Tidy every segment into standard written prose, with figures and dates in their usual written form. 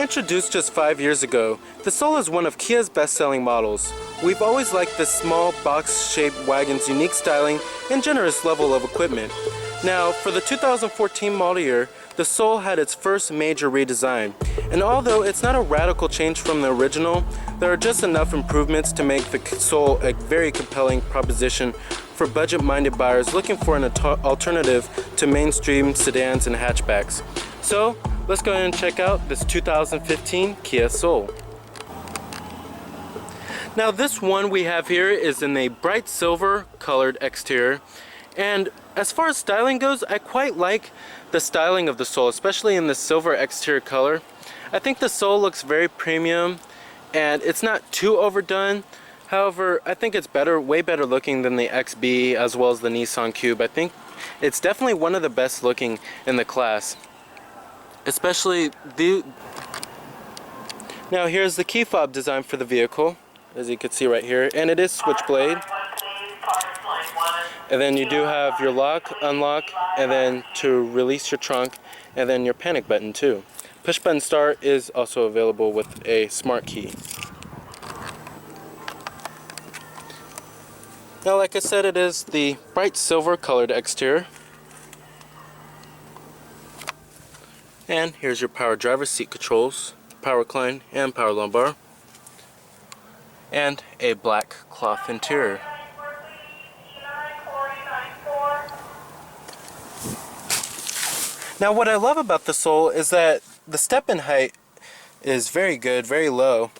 Introduced just 5 years ago, the Soul is one of Kia's best-selling models. We've always liked this small, box-shaped wagon's unique styling and generous level of equipment. Now, for the 2014 model year, the Soul had its first major redesign, and although it's not a radical change from the original, there are just enough improvements to make the Soul a very compelling proposition for budget-minded buyers looking for an alternative to mainstream sedans and hatchbacks. So, let's go ahead and check out this 2015 Kia Soul. Now this one we have here is in a bright silver colored exterior, and as far as styling goes, I quite like the styling of the Soul, especially in the silver exterior color. I think the Soul looks very premium and it's not too overdone. However, I think it's way better looking than the XB as well as the Nissan Cube. I think it's definitely one of the best looking in the class. Especially now here's the key fob design for the vehicle, as you can see right here, and it is switchblade. And then you do have your lock, unlock, and then to release your trunk, and then your panic button too. Push button start is also available with a smart key. Now, like I said, it is the bright silver colored exterior. And here's your power driver seat controls, power recline, and power lumbar. And a black cloth interior. Now what I love about the Soul is that the step-in height is very good, very low,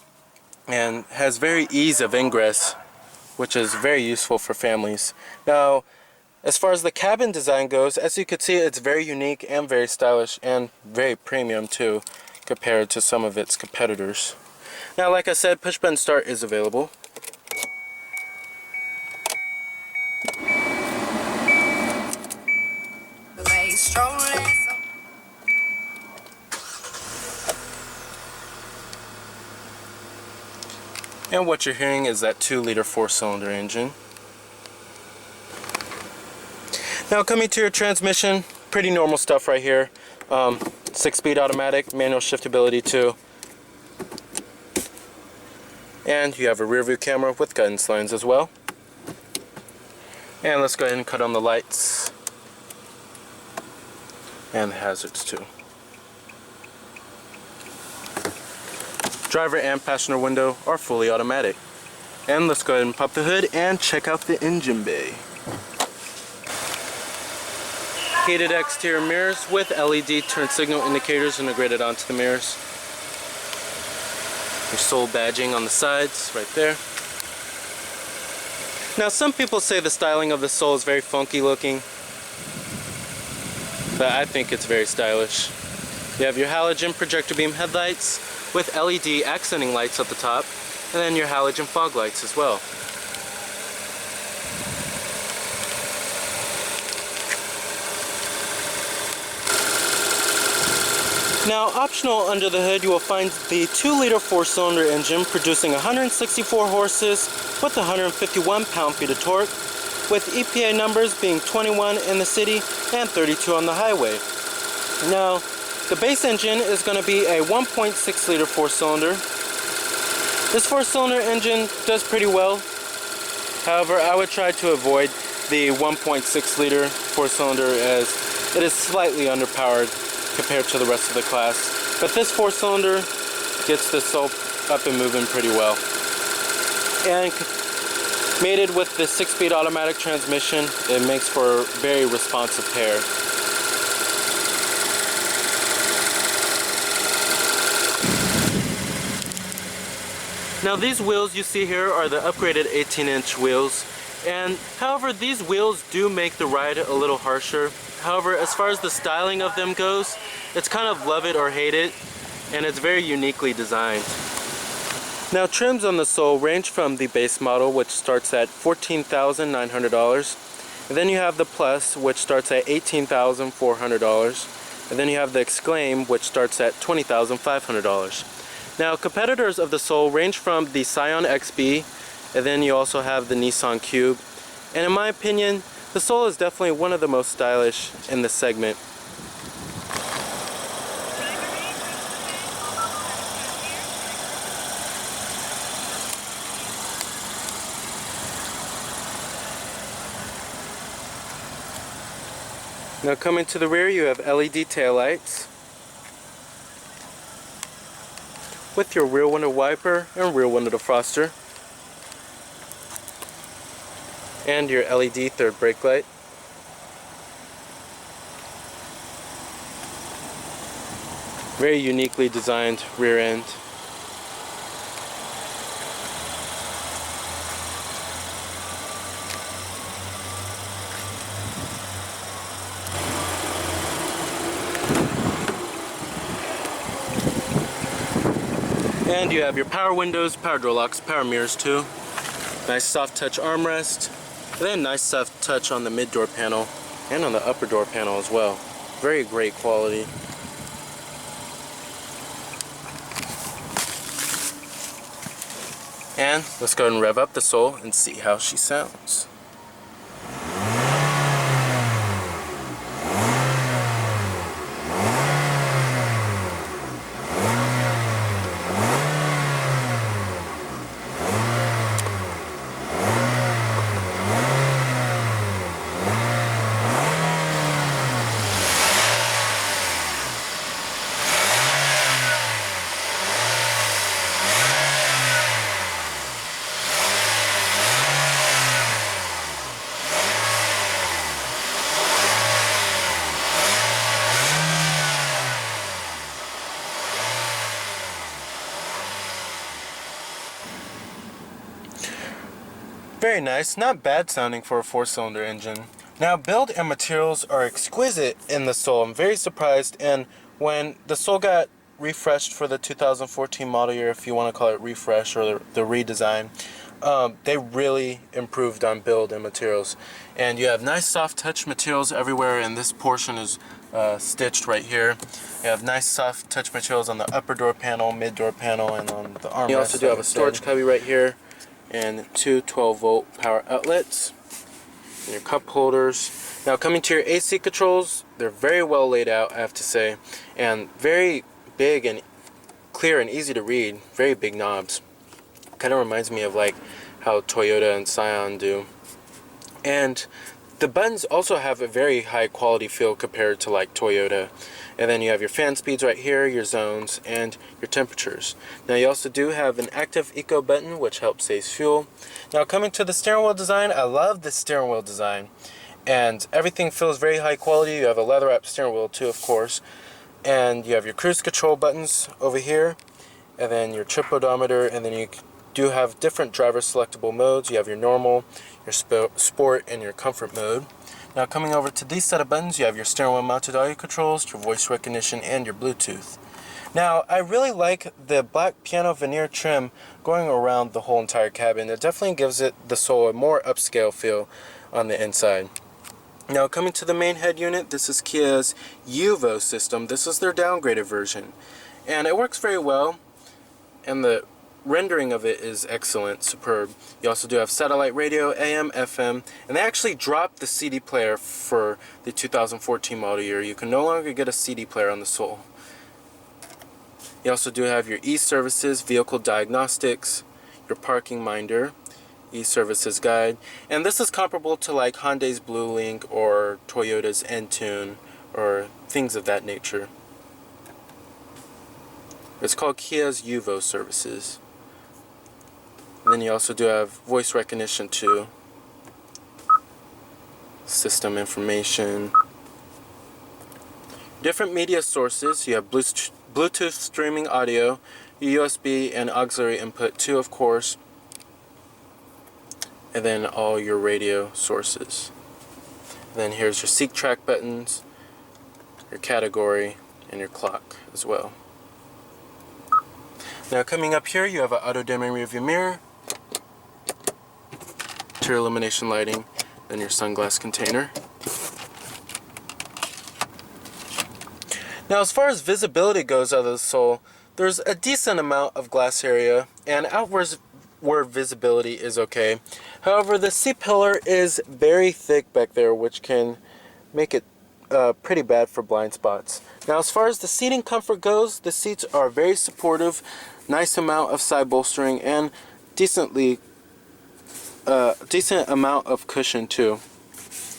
and has very ease of ingress, which is very useful for families. Now, as far as the cabin design goes, as you can see, it's very unique and very stylish and very premium too, compared to some of its competitors. Now, like I said, push button start is available. And what you're hearing is that 2-liter 4-cylinder engine. Now coming to your transmission, pretty normal stuff right here. 6-speed automatic, manual shiftability too. And you have a rear view camera with guidance lines as well. And let's go ahead and cut on the lights. And the hazards too. Driver and passenger window are fully automatic. And let's go ahead and pop the hood and check out the engine bay. Heated exterior mirrors with LED turn signal indicators integrated onto the mirrors. Your Soul badging on the sides right there. Now some people say the styling of the Soul is very funky looking, but I think it's very stylish. You have your halogen projector beam headlights with LED accenting lights at the top, and then your halogen fog lights as well. Now, optional under the hood, you will find the 2-liter 4-cylinder engine producing 164 horses with 151 pound-feet of torque, with EPA numbers being 21 in the city and 32 on the highway. Now, the base engine is going to be a 1.6-liter 4-cylinder. This 4-cylinder engine does pretty well. However, I would try to avoid the 1.6-liter 4-cylinder as it is slightly underpowered compared to the rest of the class. But this 4-cylinder gets the Soul up and moving pretty well. And mated with the 6-speed automatic transmission, it makes for a very responsive pair. Now these wheels you see here are the upgraded 18-inch wheels, and however these wheels do make the ride a little harsher. However, as far as the styling of them goes, it's kind of love it or hate it, and it's very uniquely designed. Now trims on the Soul range from the base model, which starts at $14,900, and then you have the Plus, which starts at $18,400, and then you have the Exclaim, which starts at $20,500. Now, competitors of the Soul range from the Scion XB, and then you also have the Nissan Cube. And in my opinion, the Soul is definitely one of the most stylish in this segment. Now coming to the rear, you have LED taillights with your rear window wiper and rear window defroster, and your LED third brake light. Very uniquely designed rear end. And you have your power windows, power door locks, power mirrors too. Nice soft touch armrest. And then nice soft touch on the mid door panel and on the upper door panel as well. Very great quality. And let's go ahead and rev up the Soul and see how she sounds. Very nice, not bad sounding for a 4-cylinder engine. Now build and materials are exquisite in the Soul. I'm very surprised, and when the Soul got refreshed for the 2014 model year, if you want to call it refresh or the redesign, they really improved on build and materials. And you have nice soft touch materials everywhere, and this portion is stitched right here. You have nice soft touch materials on the upper door panel, mid door panel, and on the armrest. You also do have a storage cubby right here, and two 12-volt power outlets, and your cup holders. Now coming to your AC controls, they're very well laid out, I have to say, and very big and clear and easy to read. Very big knobs. Kind of reminds me of like how Toyota and Scion do. And the buttons also have a very high quality feel compared to like Toyota. And then you have your fan speeds right here, your zones, and your temperatures. Now you also do have an active eco button, which helps save fuel. Now coming to the steering wheel design, I love the steering wheel design. And everything feels very high quality. You have a leather wrapped steering wheel too, of course. And you have your cruise control buttons over here. And then your trip odometer, and then you do have different driver selectable modes. You have your normal, your sport, and your comfort mode. Now coming over to these set of buttons, you have your steering wheel mounted audio controls, your voice recognition, and your Bluetooth. Now I really like the black piano veneer trim going around the whole entire cabin. It definitely gives it the Soul a more upscale feel on the inside. Now coming to the main head unit, this is Kia's UVO system. This is their downgraded version, and it works very well, and the rendering of it is excellent, superb. You also do have satellite radio, AM, FM, and they actually dropped the CD player for the 2014 model year. You can no longer get a CD player on the Soul. You also do have your e-services, vehicle diagnostics, your parking minder, e-services guide, and this is comparable to like Hyundai's Blue Link or Toyota's Entune or things of that nature. It's called Kia's UVO services. And then you also do have voice recognition too, system information, different media sources. You have Bluetooth streaming audio, USB and auxiliary input too, of course, and then all your radio sources. And then here's your seek track buttons, your category, and your clock as well. Now coming up here, you have an auto dimming rearview mirror, interior illumination lighting, then your sunglass container. Now as far as visibility goes out of the Soul, there's a decent amount of glass area, and outwards where visibility is okay. However, the seat pillar is very thick back there, which can make it pretty bad for blind spots. Now as far as the seating comfort goes, the seats are very supportive, nice amount of side bolstering, and decent amount of cushion too.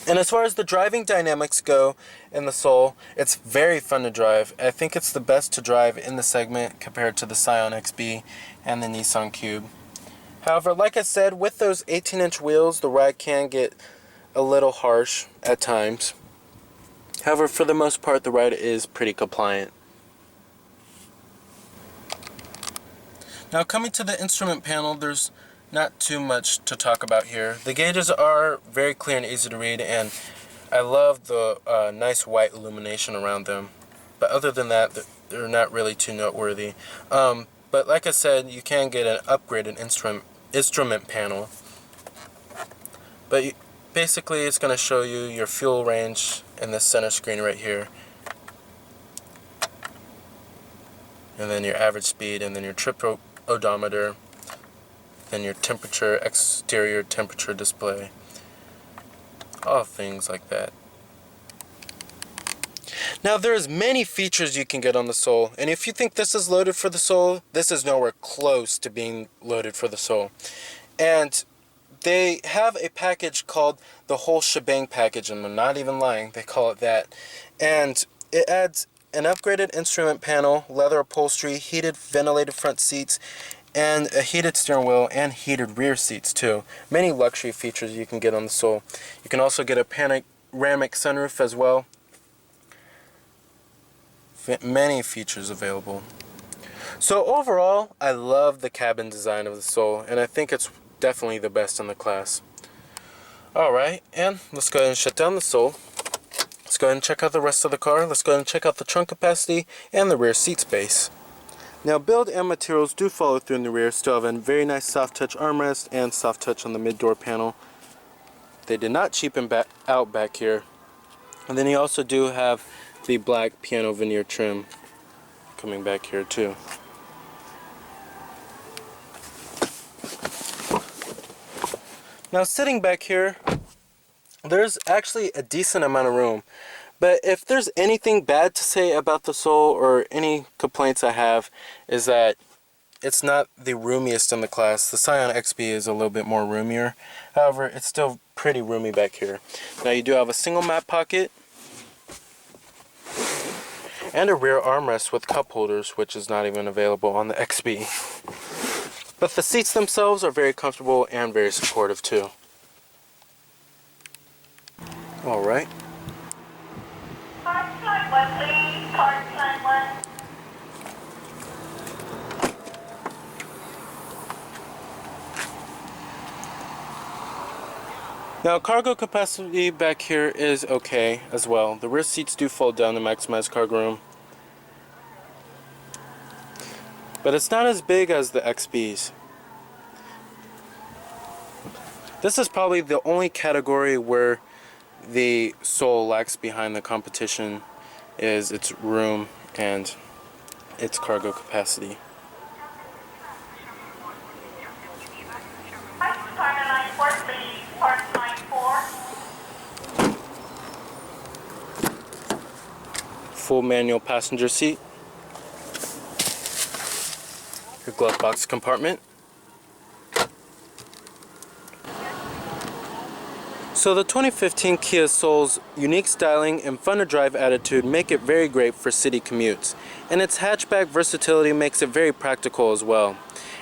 And as far as the driving dynamics go in the Soul, it's very fun to drive. I think it's the best to drive in the segment compared to the Scion XB and the Nissan Cube. However, like I said, with those 18-inch wheels, the ride can get a little harsh at times. However, for the most part, the ride is pretty compliant. Now, coming to the instrument panel, there's not too much to talk about here. The gauges are very clear and easy to read, and I love the nice white illumination around them. But other than that, they're not really too noteworthy. But like I said, you can get an upgraded instrument panel. But basically, it's going to show you your fuel range in the center screen right here. And then your average speed, and then your trip odometer, then your temperature, exterior temperature display. All things like that. Now, there's many features you can get on the Soul, and if you think this is loaded for the Soul, this is nowhere close to being loaded for the Soul. And they have a package called the whole shebang package, and I'm not even lying, they call it that. And it adds an upgraded instrument panel, leather upholstery, heated ventilated front seats, and a heated steering wheel and heated rear seats too. Many luxury features you can get on the Soul. You can also get a panoramic sunroof as well. Many features available. So overall, I love the cabin design of the Soul, and I think it's definitely the best in the class. Alright, and let's go ahead and shut down the Soul. Let's go ahead and check out the rest of the car. Let's go ahead and check out the trunk capacity and the rear seat space. Now, build and materials do follow through in the rear. Still have a very nice soft touch armrest and soft touch on the mid-door panel. They did not cheapen out back here. And then you also do have the black piano veneer trim coming back here too. Now, sitting back here, there's actually a decent amount of room. But if there's anything bad to say about the Soul, or any complaints I have, is that it's not the roomiest in the class. The Scion XB is a little bit more roomier. However, it's still pretty roomy back here. Now, you do have a single map pocket and a rear armrest with cup holders, which is not even available on the XB. But the seats themselves are very comfortable and very supportive too. Alright. Park line 1, please. Park line 1. Now, cargo capacity back here is okay as well. The rear seats do fold down to maximize cargo room. But it's not as big as the XBs. This is probably the only category where the Soul lags behind the competition, is its room and its cargo capacity. Park line 4, please. Park line 4. Full manual passenger seat. Your glove box compartment. So the 2015 Kia Soul's unique styling and fun to drive attitude make it very great for city commutes. And its hatchback versatility makes it very practical as well.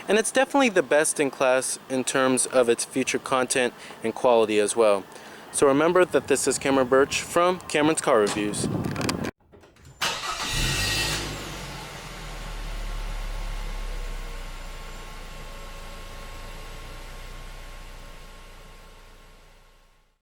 And it's definitely the best in class in terms of its feature content and quality as well. So remember that this is Cameron Birch from Cameron's Car Reviews.